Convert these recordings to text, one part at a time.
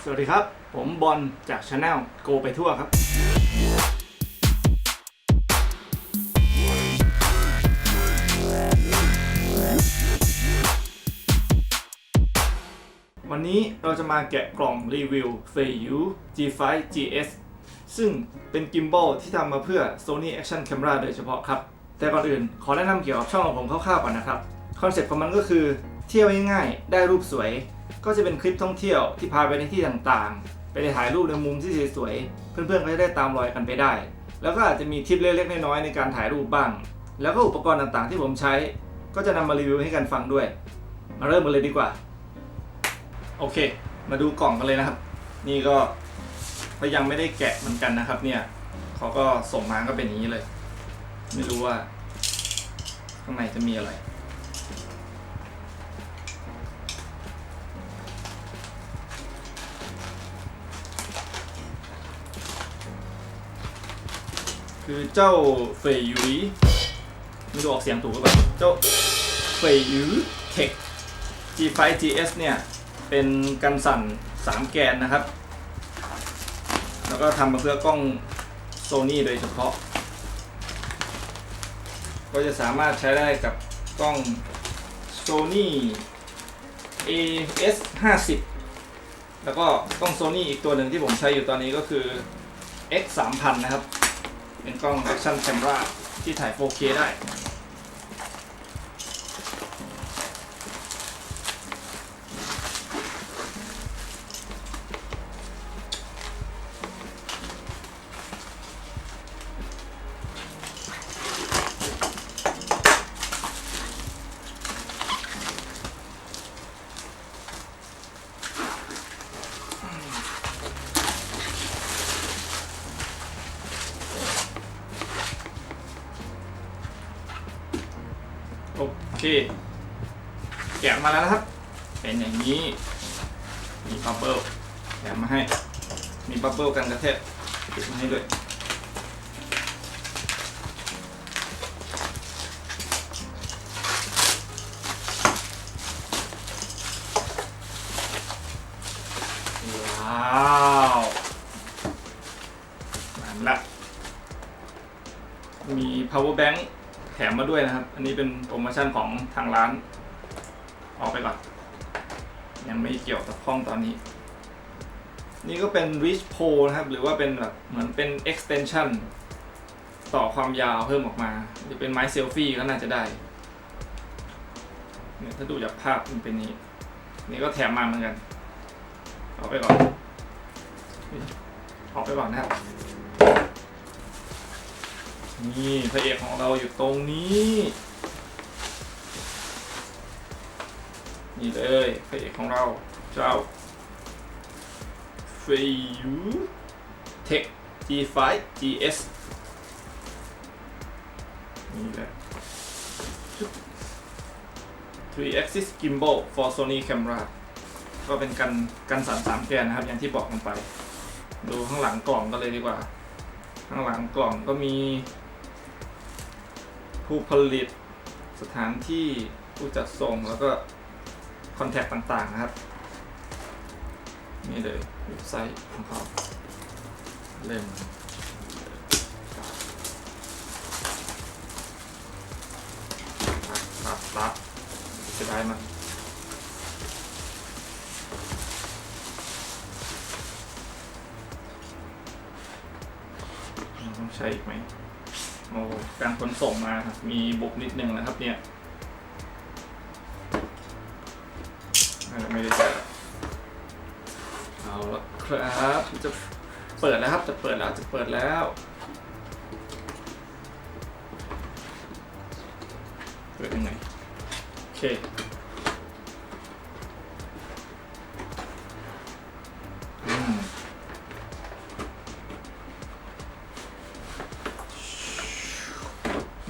สวัสดีครับผมบอลจาก Channel Go ไปทั่วครับวันนี้เราจะมาแกะกล่องรีวิว Feiyu G5 GS ซึ่งเป็นกิมบอลที่ทำมาเพื่อ Sony Action Camera โดยเฉพาะครับแต่ก่อนอื่นขอแนะนำเกี่ยวกับช่องของผมคร่าวๆก่อนนะครับคอนเซ็ปต์ของมันก็คือเที่ยวง่ายๆได้รูปสวยก็จะเป็นคลิปท่องเที่ยวที่พาไปในที่ต่างๆไปถ่ายรูปในมุมที่สวยๆเพื่อนๆก็จะได้ตามรอยกันไปได้แล้วก็อาจจะมีทิปเล็กๆน้อยๆในการถ่ายรูปบ้างแล้วก็อุปกรณ์ต่างๆที่ผมใช้ก็จะนำมารีวิวให้กันฟังด้วยมาเริ่มกันเลยดีกว่าโอเคมาดูกล่องกันเลยนะครับนี่ก็ยังไม่ได้แกะเหมือนกันนะครับเนี่ยเขาก็ส่งมาก็เป็นอย่างนี้เลยไม่รู้ว่าข้างในจะมีอะไรคือเจ้าเฟยยุยไม่รู้ออกเสียงถูกหรือเปล่าเจ้าเฟยยุเทค G5 GS เนี่ยเป็นกันสั่น3แกนนะครับแล้วก็ทำมาเพื่อกล้อง Sony โดยเฉพาะก็จะสามารถใช้ได้กับกล้อง Sony AS50 แล้วก็กล้อง Sony อีกตัวหนึ่งที่ผมใช้อยู่ตอนนี้ก็คือ X3000 นะครับเป็นกล้อง Action Camera ที่ถ่าย 4K ได้โอเคแกะมาแล้วนะครับเป็นอย่างนี้มีบับเบิ้ลแถมมาให้มีบับเบิ้ลกันกระแทกติดมาให้ด้วยว้าวมาละมี power bankแถมมาด้วยนะครับอันนี้เป็นโปรโมชั่นของทางร้านออกไปก่อนยังไม่เกี่ยวกับข้องตอนนี้นี่ก็เป็น Reach Pro นะครับหรือว่าเป็นแบบเหมือนเป็น extension ต่อความยาวเพิ่มออกมาหรือเป็นไม้เซลฟี่ก็น่าจะได้เนี่ยถ้าดูจากภาพมันเป็นนี้นี่ก็แถมมาเหมือนกันออกไปก่อนนะครับนี่พระเอกของเราอยู่ตรงนี้นี่เลยพระเอกของเราเจ้า Feiyu Tech G5 GS นี่แหละ 3 axis gimbal for Sony camera ก็เป็นกันสั่น3แกนนะครับอย่างที่บอกกันไปดูข้างหลังกล่องกันเลยดีกว่าข้างหลังกล่องก็มีผู้ผลิตสถานที่ผู้จัดส่งแล้วก็คอนแทคต่างๆนะครับนี่เลยเว็บไซต์ของเขาเล่มรับจะได้มั้ยต้องใช้อีกไหมโอ้การขนส่งมาครับมีบุกนิดนึงนะครับเนี่ยไม่ได้ใส่เอาละครับจะเปิดแล้วครับจะเปิดแล้วเปิดยังไงโอเค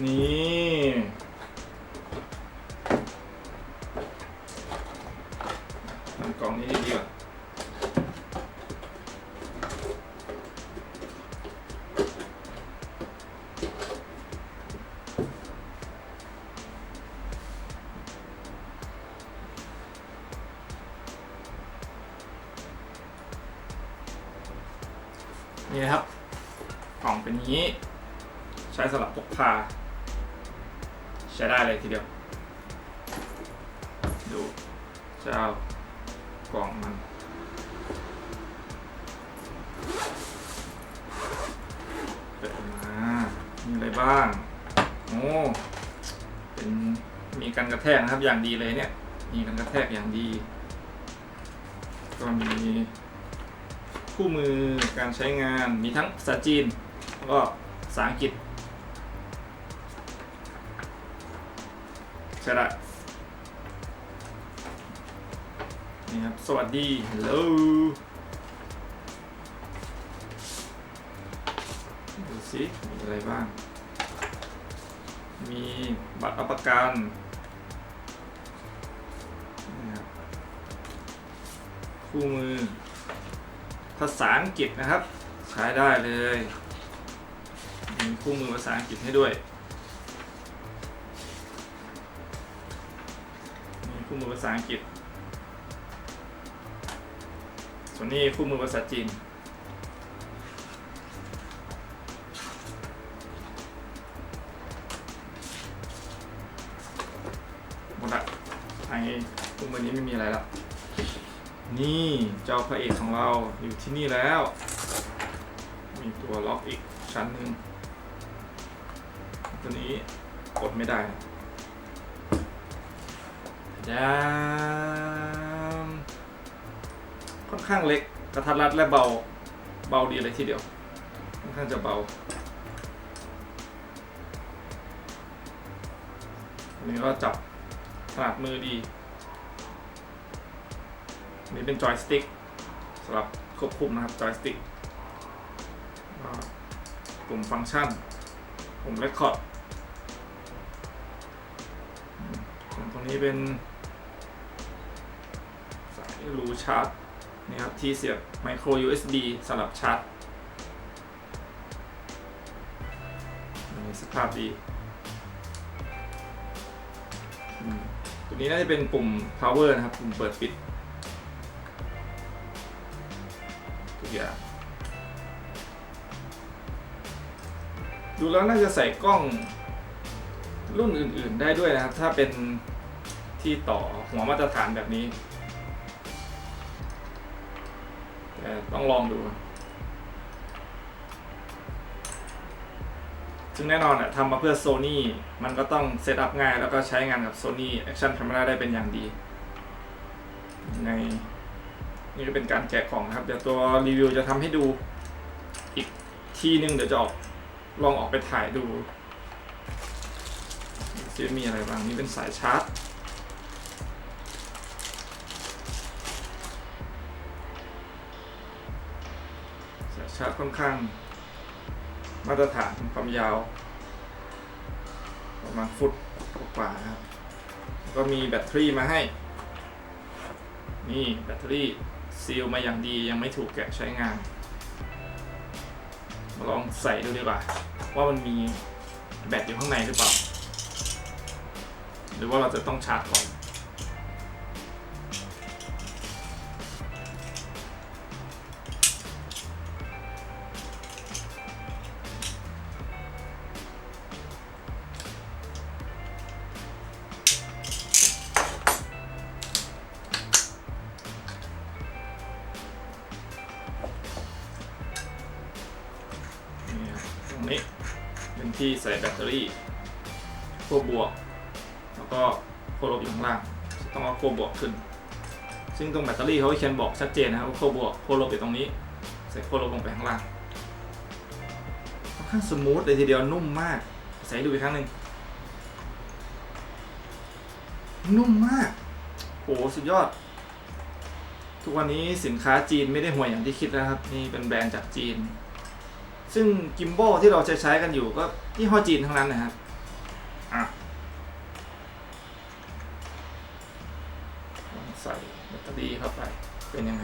นี่ทำกล่องนี้ดีกว่า นี่นะครับกล่องเป็นอย่างนี้ใช้สำหรับพกพาใช้ได้เลยทีเดียวดูเจ้ากล่องมันเปิดมามีอะไรบ้างโอ้เป็นมีกันกระแทกนะครับอย่างดีเลยเนี่ยมีกันกระแทกอย่างดีก็มีคู่มือการใช้งานมีทั้งภาษาจีนแล้วก็ภาษาอังกฤษใช่ละนี่ครับสวัสดี hello ดูสิมีอะไรบ้างมีบัตรประกันนะครับคู่มือภาษาอังกฤษนะครับใช้ได้เลยมีคู่มือภาษาอังกฤษให้ด้วยมีคู่มือภาษาอังกฤษส่วนนี้คู่มือภาษาจีนหมดละไอ้คู่มือนี้ไม่มีอะไรแล้วนี่เจ้าพระเอกของเราอยู่ที่นี่แล้วมีตัวล็อกอีกชั้นหนึ่งตัวนี้กดไม่ได้ค่อนข้างเล็กกระทัดรัดและเบาดีเลยทีเดียวค่อนข้างจะเบาอันนี้ก็จับถนัดมือดีนี่เป็นจอยสติ๊กสำหรับควบคุมนะครับจอยสติ๊กปุ่มฟังก์ชันปุ่มเรคคอร์ดตรงนี้เป็นสายรูชาร์จนี่ครับที่เสียบไมโคร USB สำหรับชาร์จนี่สภาพดีตัวนี้น่าจะเป็นปุ่ม power นะครับปุ่มเปิดปิดทุกอย่างดูแล้วน่าจะใส่กล้องรุ่นอื่นๆได้ด้วยนะครับถ้าเป็นที่ต่อหัวมาตรฐานแบบนี้แต่ต้องลองดูซึ่งแน่นอนทำมาเพื่อ Sony มันก็ต้องเซตอัพง่ายแล้วก็ใช้งานกับ Sony Action Camera ได้เป็นอย่างดีในนี่ก็เป็นการแกะกล่องนะครับเดี๋ยวตัวรีวิวจะทำให้ดูอีกทีนึงเดี๋ยวจะลองออกไปถ่ายดูจะมีอะไรบ้างนี่เป็นสายชาร์จค่อนข้างมาตรฐานความยาวประมาณฟุตกว่านะครับก็มีแบตเตอรี่มาให้นี่แบตเตอรี่ซีลมาอย่างดียังไม่ถูกแกะใช้งานมาลองใส่ดูดีกว่าว่ามันมีแบตอยู่ข้างในหรือเปล่าหรือว่าเราจะต้องชาร์จก่อนตรงนี้เป็นที่ใส่แบตเตอรี่ขั้วบวกแล้วก็ขั้วลบอยู่ข้างล่างต้องเอาขั้วบวกขึ้นซึ่งตรงแบตเตอรี่เขาเขียนบอกชัดเจนนะครับว่าขั้วบวกขั้วลบอยู่ตรงนี้ใส่ขั้วลบลงไปข้างล่างค่อนข้างสมูทเลยทีเดียวนุ่มมากใส่ดูอีกครั้งหนึ่งนุ่มมากโหสุดยอดทุกวันนี้สินค้าจีนไม่ได้ห่วยอย่างที่คิดนะครับนี่เป็นแบรนด์จากจีนซึ่งกิมโบที่เราใช้กันอยู่ก็ยี่ห้อจีนทั้งนั้นนะครับใส่แบตเตอรี่เข้าไปเป็นยังไง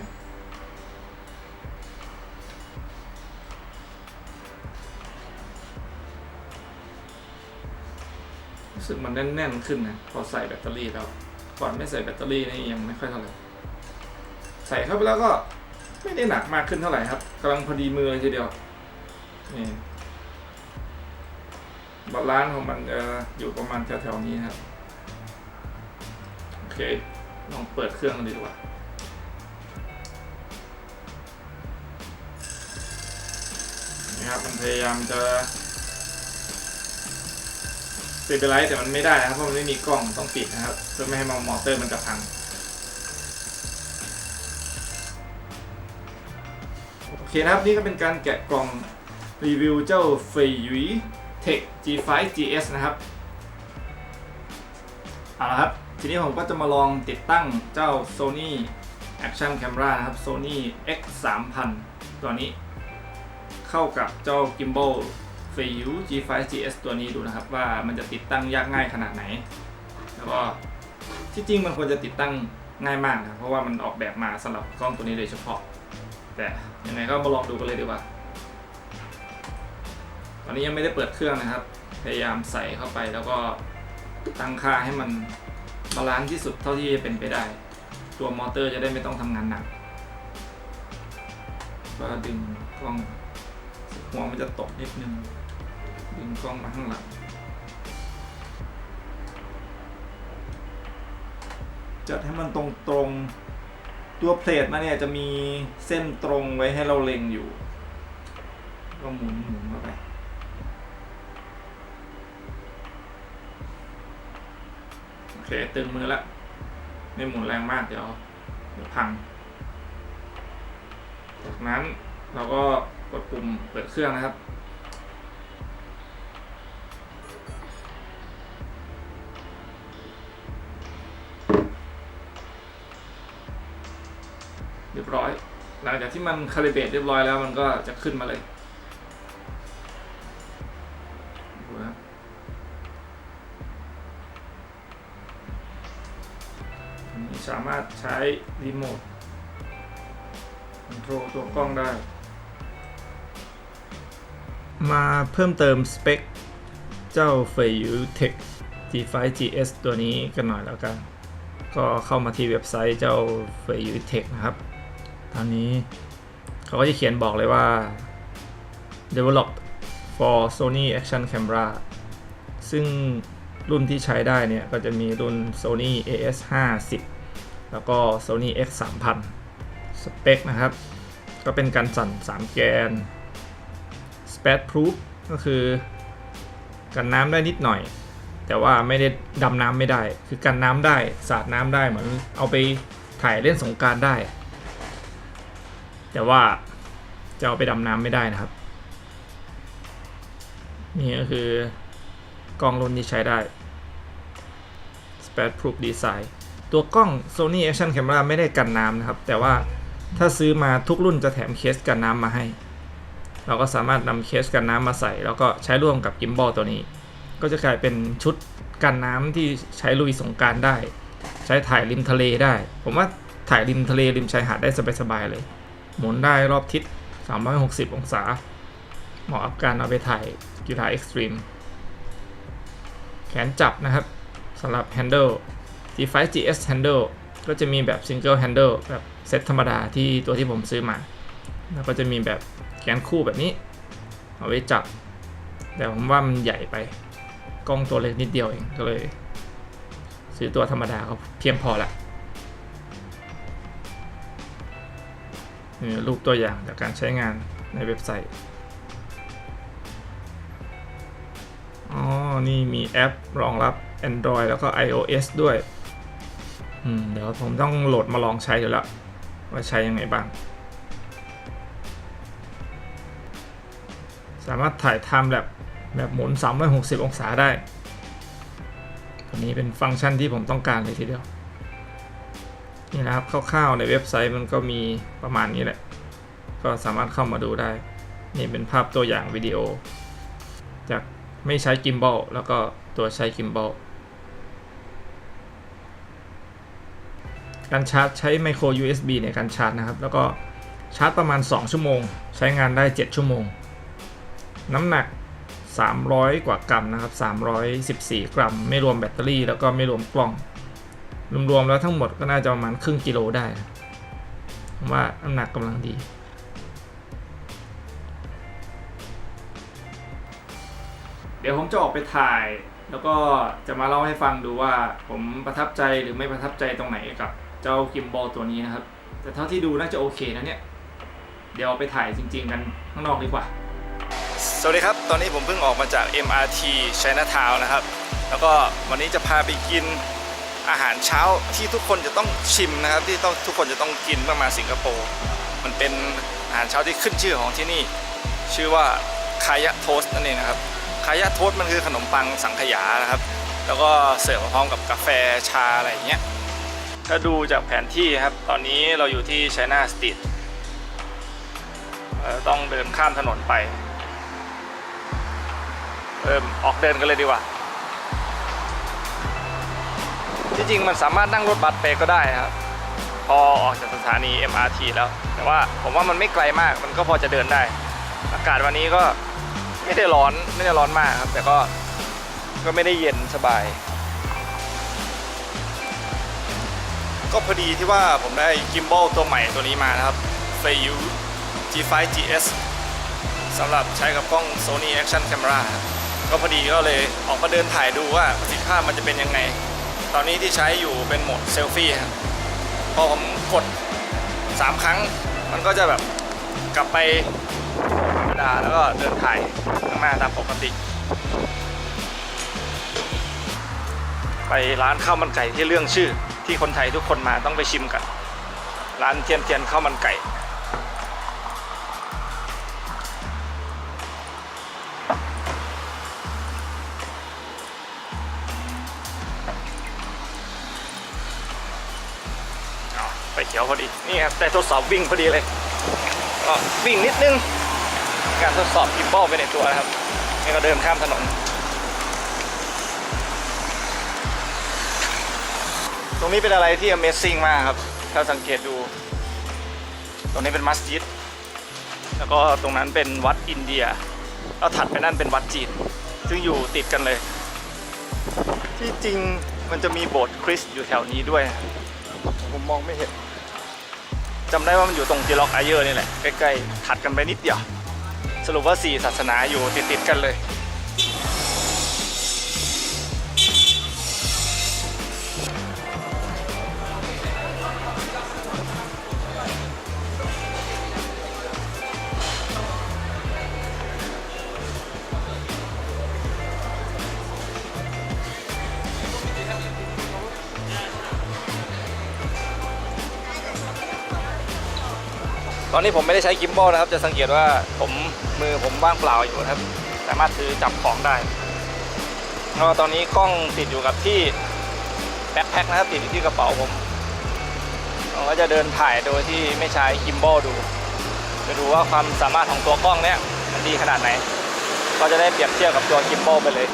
รู้สึกมันแน่นๆขึ้นนะพอใส่แบตเตอรี่แล้วก่อนไม่ใส่แบตเตอรี่นี่ยังไม่ค่อยเท่าไหร่ใส่เข้าไปแล้วก็ ไม่ได้หนักมากขึ้นเท่าไหร่ครับกำลังพอดีมือเลยทีเดียวนี่บาลานซ์ของมันจะอยู่ประมาณแถวๆนี้ครับโอเคลองเปิดเครื่องดีกว่านี่ครับมันพยายามจะสเตเบลไลซ์แต่มันไม่ได้นะครับเพราะมันไม่มีกล้องต้องปิดนะครับเพื่อไม่ให้มอเตอร์มันจะพังโอเคนะครับนี่ก็เป็นการแกะกล่องรีวิวเจ้าเฟยยุย Tech G5 GS นะครับเอาละครับทีนี้ผมก็จะมาลองติดตั้งเจ้า Sony Action Camera นะครับ Sony X3000 ตัวนี้เข้ากับเจ้า Gimbal เฟยยุ G5 GS ตัวนี้ดูนะครับว่ามันจะติดตั้งยากง่ายขนาดไหนแล้วก็ที่จริงมันควรจะติดตั้งง่ายมากนะเพราะว่ามันออกแบบมาสำหรับกล้องตัวนี้โดยเฉพาะแต่ยังไงก็มาลองดูกันเลยดีกว่าตอนนี้ยังไม่ได้เปิดเครื่องนะครับพยายามใส่เข้าไปแล้วก็ตั้งค่าให้มันบาลานซ์ที่สุดเท่าที่จะเป็นไปได้ตัวมอเตอร์จะได้ไม่ต้องทำงานหนักก็ดึงกล้องหัวมันจะตกนิดนึงดึงกล้องมาข้างหลังจัดให้มันตรงตัวเพลทมาเนี่ยจะมีเส้นตรงไว้ให้เราเล็งอยู่ก็หมุนเข้าไปโอเคตึงมือละไม่หมุนแรงมากเดี๋ยวพังจากนั้นเราก็กดปุ่มเปิดเครื่องนะครับเรียบร้อยหลังจากที่มันคาลิเบรตเรียบร้อยแล้วมันก็จะขึ้นมาเลยดูครับอันนี้สามารถใช้รีโมทคอนโทรลตัวกล้องได้มาเพิ่มเติมสเปคเจ้าเฟยยู Tech G5 GS ตัวนี้กันหน่อยแล้วกันก็เข้ามาที่เว็บไซต์เจ้าเฟยยู Tech นะครับตอนนี้เขาก็จะเขียนบอกเลยว่า developed for Sony Action Camera ซึ่งรุ่นที่ใช้ได้เนี่ยก็จะมีรุ่น Sony AS50 แล้วก็ Sony X3000 สเปคนะครับก็เป็นการสั่น3แกน Splash Proof ก็คือกันน้ำได้นิดหน่อยแต่ว่าไม่ได้ดำน้ำไม่ได้คือกันน้ำได้สาดน้ำได้เหมือนเอาไปถ่ายเล่นสงกรานต์ได้แต่ว่าจะเอาไปดำน้ำไม่ได้นะครับนี่ก็คือกล้องรุ่นที่ใช้ได้ Splash Proof Design ตัวกล้อง Sony Action Camera ไม่ได้กันน้ำนะครับแต่ว่าถ้าซื้อมาทุกรุ่นจะแถมเคสกันน้ำมาให้เราก็สามารถนำเคสกันน้ำมาใส่แล้วก็ใช้ร่วมกับ Gimbal ตัวนี้ก็จะกลายเป็นชุดกันน้ำที่ใช้ลุยสงกรานต์ได้ใช้ถ่ายริมทะเลได้ผมว่าถ่ายริมทะเลริมชายหาดได้สบายๆเลยหมุนได้รอบทิศ360องศาเหมาะกับการเอาไปถ่ายกีฬาเอ็กซ์ตรีมแขนจับนะครับสำหรับ handle G5 GS handle ก็จะมีแบบ single handle แบบเซตธรรมดาที่ตัวที่ผมซื้อมาแล้วก็จะมีแบบแขนคู่แบบนี้เอาไว้จับแต่ผมว่ามันใหญ่ไปกล้องตัวเล็กนิดเดียวเองก็เลยซื้อตัวธรรมดาก็เพียงพอละนี่รูปตัวอย่างจากการใช้งานในเว็บไซต์อ๋อนี่มีแอปรองรับ Android แล้วก็ iOS ด้วยเดี๋ยวผมต้องโหลดมาลองใช้ดูแล้วว่าใช้ยังไงบ้างสามารถถ่ายไทม์แบบหมุน360องศาได้ตัวนี้เป็นฟังก์ชันที่ผมต้องการเลยทีเดียวนี่นะครับคร่าวๆในเว็บไซต์มันก็มีประมาณนี้แหละก็สามารถเข้ามาดูได้นี่เป็นภาพตัวอย่างวิดีโอจากไม่ใช้ Gimbal แล้วก็ตัวใช้ Gimbal การชาร์จใช้ Micro USB ในการชาร์จนะครับแล้วก็ชาร์จประมาณ2ชั่วโมงใช้งานได้7ชั่วโมงน้ำหนัก300กว่ากรัมนะครับ314กรัมไม่รวมแบตเตอรี่แล้วก็ไม่รวมกล้องรวมๆแล้วทั้งหมดก็น่าจะประมาณครึ่งกิโลได้ ผมว่าน้ำหนักกำลังดีเดี๋ยวผมจะออกไปถ่ายแล้วก็จะมาเล่าให้ฟังดูว่าผมประทับใจหรือไม่ประทับใจตรงไหนกับเจ้ากิมบอลตัวนี้นะครับแต่เท่าที่ดูน่าจะโอเคนะเนี่ยเดี๋ยวไปถ่ายจริงๆกันข้างนอกดีกว่าสวัสดีครับตอนนี้ผมเพิ่งออกมาจาก MRT Chinatown นะครับแล้วก็วันนี้จะพาไปกินอาหารเช้าที่ทุกคนจะต้องชิมนะครับที่ทุกคนจะต้องกินเมื่อมาสิงคโปร์มันเป็นอาหารเช้าที่ขึ้นชื่อของที่นี่ชื่อว่าคายะโทสต์นั่นเองนะครับคายะโทสต์มันคือขนมปังสังขยานะครับแล้วก็เสิร์ฟพร้อมกับกาแฟชาอะไรอย่างเงี้ยถ้าดูจากแผนที่ครับตอนนี้เราอยู่ที่ China Street ต้องเดินข้ามถนนไปออกเดินกันเลยดีกว่าที่จริงมันสามารถนั่งรถบัสไปก็ได้ครับพอออกจากสถานี MRT แล้วแต่ว่าผมว่ามันไม่ไกลมากมันก็พอจะเดินได้อากาศวันนี้ก็ไม่ได้ร้อนมากครับแต่ก็ไม่ได้เย็นสบายก็พอดีที่ว่าผมได้กิมบอลตัวใหม่ตัวนี้มานะครับ Feiyu G5 GS สำหรับใช้กับกล้อง Sony Action Camera ก็พอดีก็เลยออกมาเดินถ่ายดูว่าประสิทธิภาพมันจะเป็นยังไงตอนนี้ที่ใช้อยู่เป็นโหมดเซลฟี่ครับพอผมกด3 ครั้งมันก็จะแบบกลับไปธรรมดาแล้วก็เดินถ่ายข้างหน้าตามปกติไปร้านข้าวมันไก่ที่เรื่องชื่อที่คนไทยทุกคนมาต้องไปชิมกันร้านเทียนข้าวมันไก่ไปเขียวพอดีนี่ครับได้ทดสอบวิ่งพอดีเลยก็วิ่งนิดนึงการทดสอบกิมบอลไปในตัวนะครับนี่ก็เดินข้ามถนนตรงนี้เป็นอะไรที่ Amazing มากครับถ้าสังเกตดูตรงนี้เป็นมัสยิดแล้วก็ตรงนั้นเป็นวัดอินเดียแล้วถัดไปนั่นเป็นวัดจีนซึ่งอยู่ติดกันเลยที่จริงมันจะมีโบสถ์คริสต์อยู่แถวนี้ด้วยผมมองไม่เห็นจำได้ว่ามันอยู่ตรงจิล็อกอาเยอร์นี่แหละใกล้ๆถัดกันไปนิดเดียวสรุปว่า4ศาสนาอยู่ติดกันเลยตอนนี้ผมไม่ได้ใช้กิมบอลนะครับจะสังเกตว่ามือผมว่างเปล่าอยู่นะครับสามารถถือจับของได้แล้วตอนนี้กล้องติดอยู่กับที่แบ็คแพ็คนะครับติดอยู่ที่กระเป๋าผมผมก็จะเดินถ่ายโดยที่ไม่ใช้กิมบอลจะดูว่าความสามารถของตัวกล้องเนี้ยมันดีขนาดไหนก็จะได้เปรียบเทียบกับตัวกิมบอลไปเลย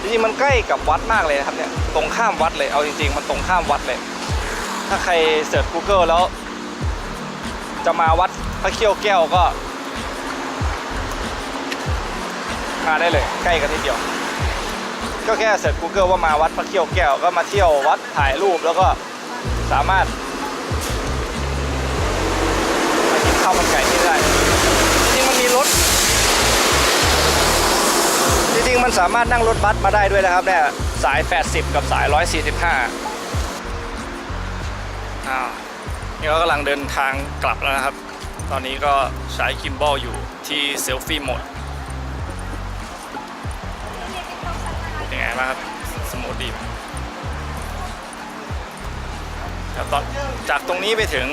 จริงๆมันใกล้กับวัดมากเลยนะครับเนี่ยตรงข้ามวัดเลยเอาจริงๆมันตรงข้ามวัดเลยถ้าใครเสิร์ช Google แล้วจะมาวัดพระเขี้ยวแก้วก็มาได้เลยใกล้กันทีเดียวก็แค่เสิร์ช Google ว่ามาวัดพระเขี้ยวแก้วก็มาเที่ยววัดถ่ายรูปแล้วก็สามารถมากินข้าวมันไก่ที่ได้จริงมันมีรถจริงๆมันสามารถนั่งรถบัสมาได้ด้วยนะครับเนี่ยสาย80กับสาย145นี่ก็กำลังเดินทางกลับแล้วนะครับตอนนี้ก็ใช้กิมบอลอยู่ที่เซลฟี่โหมดเป็นไงบ้างครับสมูทดีจากตรงนี้ไปถึง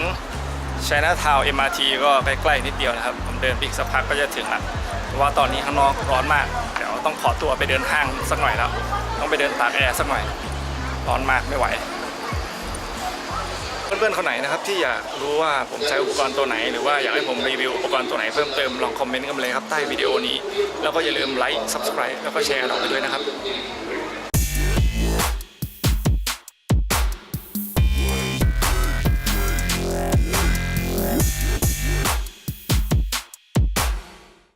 Chinatown MRT ก็ใกล้ๆนิดเดียวนะครับผมเดินอีกสักพักก็จะถึงละเพราะว่าตอนนี้ข้างนอกร้อนมากเดี๋ยวต้องขอตัวไปเดินห้างสักหน่อยแล้วต้องไปเดินตากแอร์สักหน่อยร้อนมากไม่ไหวเพื่อนๆคนไหนนะครับที่อยากรู้ว่าผมใช้อุปกรณ์ตัวไหนหรือว่าอยากให้ผมรีวิวอุปกรณ์ตัวไหนเพิ่มเติมลองคอมเมนต์กันเลยครับใต้วิดีโอนี้แล้วก็อย่าลืมไลค์ Subscribe แล้วก็แชร์ออกไปด้วยนะครับ